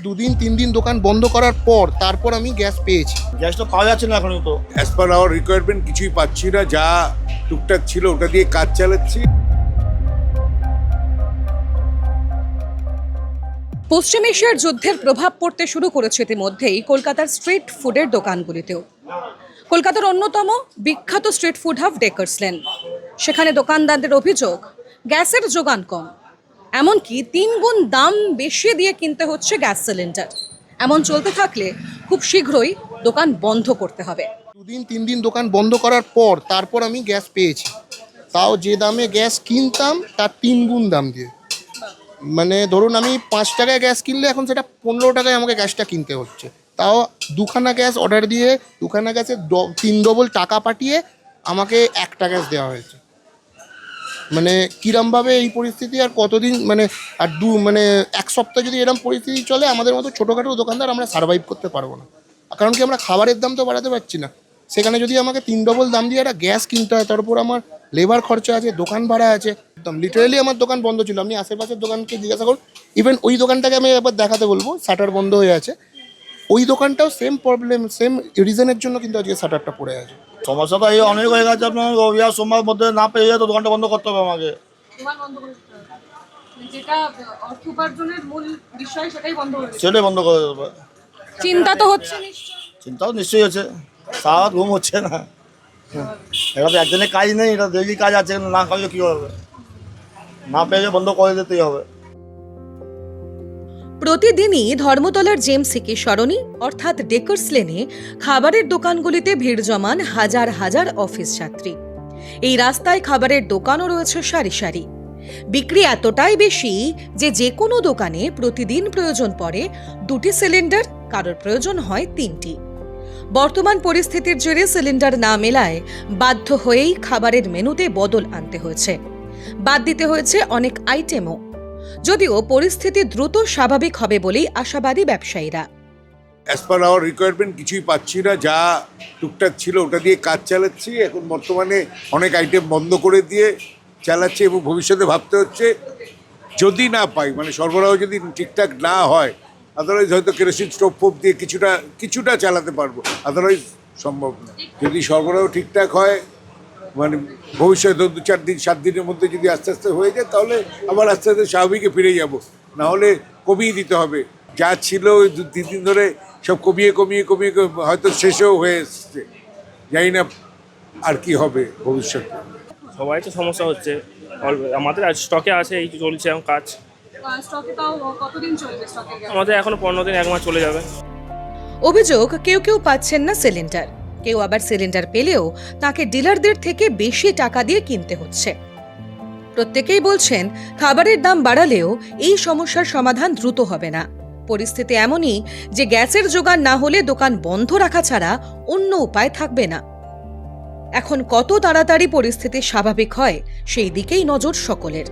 দুদিন 3 দিন দোকান বন্ধ করার পর তারপর আমি গ্যাস পেয়েছি। গ্যাসটা পাওয়া যাচ্ছে না এখন তো। অ্যাজ পার আওয়ার রিকোয়ারমেন্ট কিছুই পাচ্ছি না, যা টুকটাক ছিল ওটা দিয়ে কাজ চালাচ্ছি। পশ্চিম এশিয়ার যুদ্ধের প্রভাব পড়তে শুরু করেছে ইতিমধ্যেই কলকাতার স্ট্রিট ফুডের দোকানগুলিতেও। কলকাতার অন্যতম বিখ্যাত street food hub Dacres lane, সেখানে দোকানদারদের অভিযোগ গ্যাসের যোগান কম, এমনকি 3 গুণ দাম বেশি দিয়ে কিনতে হচ্ছে গ্যাস সিলিন্ডার। এমন চলতে থাকলে খুব শীঘ্রই দোকান বন্ধ করতে হবে। দুদিন 3 দিন দোকান বন্ধ করার পর তারপর আমি গ্যাস পেয়েছি, তাও যে দামে গ্যাস কিনতাম তার 3 গুণ দাম দিয়ে। মানে ধরুন আমি 5 টাকায় গ্যাস কিনলে এখন সেটা 15 টাকায় আমাকে গ্যাসটা কিনতে হচ্ছে, তাও দুখানা গ্যাস অর্ডার দিয়ে দুখানা গ্যাসের 3 ডবল টাকা পাঠিয়ে আমাকে একটা গ্যাস দেওয়া হয়েছে। মানে কিরমভাবে এই পরিস্থিতি আর কতদিন, মানে আর মানে 1 সপ্তাহ যদি এরকম পরিস্থিতি চলে, আমাদের মতো ছোটোখাটো দোকানদার আমরা সার্ভাইভ করতে পারবো না। কারণ কি, আমরা খাবারের দাম তো বাড়াতে পারছি না, সেখানে যদি আমাকে 3 ডবল দাম দিয়ে একটা গ্যাস কিনতে হয়, তার উপর আমার লেবার খরচা আছে, দোকান ভাড়া আছে। একদম লিটারেলি আমার দোকান বন্ধ ছিল। আপনি আশেপাশের দোকানকে জিজ্ঞাসা করুন, ইভেন ওই দোকানটাকে আমি একবার দেখাতে বলবো, শাটার বন্ধ হয়ে আছে। ওই দোকানটাও সেম প্রবলেম, সেম রিজনের জন্য কিন্তু আজকে শাটারটা পড়ে আছে। সমস্যা তো এই অনেক হয়ে গেছে। আপনার রবিবার সোমবার মধ্যে না পেয়ে যায় তো দোকানটা বন্ধ করতে হবে আমাকে। সেটাই বন্ধ করে দেবে। চিন্তা তো হচ্ছে, চিন্তাও নিশ্চয়ই হচ্ছে, সারা রাত ঘুম হচ্ছে না। এটা তো একদিনের কাজ নেই, এটা ডেইলি কাজ আছে, না করলে কী হবে? না পেয়ে বন্ধ করে দিতেই হবে। প্রতিদিনই ধর্মতলার জেমসিকে সরণি অর্থাৎ ডেকার্স লেনে খাবারের দোকানগুলিতে ভিড় জমান হাজার হাজার অফিস যাত্রী। এই রাস্তায় খাবারের দোকানও রয়েছে সারি সারি। বিক্রি এতটাই বেশি যে কোনো দোকানে প্রতিদিন প্রয়োজন পড়ে 2টি সিলিন্ডার, কারোর প্রয়োজন হয় 3টি। বর্তমান পরিস্থিতির জেরে সিলিন্ডার না মেলায় বাধ্য হয়েই খাবারের মেনুতে বদল আনতে হয়েছে, বাদ দিতে হয়েছে অনেক আইটেমও। যদিও পরিস্থিতি দ্রুত স্বাভাবিক হবে বলেই আশাবাদী ব্যবসায়ীরা। অ্যাজ পার আওয়ার রিকোয়ারমেন্ট কিছুই পাচ্ছি না, যা টুকটাক ছিল ওটা দিয়ে কাজ চালাচ্ছি। এখন বর্তমানে অনেক আইটেম বন্ধ করে দিয়ে চালাচ্ছি এবং ভবিষ্যতে ভাবতে হচ্ছে যদি না পাই, মানে সরবরাহ যদি ঠিকঠাক না হয়, আদারওয়াইজ হয়তো কেরোসিন স্টোভ ফোভ দিয়ে কিছুটা চালাতে পারবো, আদারওয়াইজ সম্ভব না। যদি সরবরাহ ঠিকঠাক হয়, মানে ভবিষ্যতে 2-4 দিন 7 দিনের মধ্যে যদি আস্তে আস্তে হয়ে যায়, তাহলে আবার আস্তে আস্তে স্বাভাবিকে ফিরে যাব। না হলে কমিয়ে দিতে হবে, যা ছিল ওই 2-3 দিন ধরে সব কমিয়ে হয়তো শেষও হয়ে এসছে। জানি না আর কি হবে ভবিষ্যতে। সবাই তো সমস্যা হচ্ছে, আমাদের আজ স্টকে আছে, এই চলছে এখন কাজ। আমাদের এখনো 15 দিন 1 মাস চলে যাবে। অভিযোগ কেউ পাচ্ছেন না সিলিন্ডার, কেউ আবার সিলিন্ডার পেলেও তাকে ডিলারদের থেকে বেশি টাকা দিয়ে কিনতে হচ্ছে। প্রত্যেকেই বলছেন খাবারের দাম বাড়ালেও এই সমস্যার সমাধান দ্রুত হবে না। পরিস্থিতি এমনই যে গ্যাসের জোগান না হলে দোকান বন্ধ রাখা ছাড়া অন্য উপায় থাকবে না। এখন কত তাড়াতাড়ি পরিস্থিতি স্বাভাবিক হয় সেই দিকেই নজর সকলের।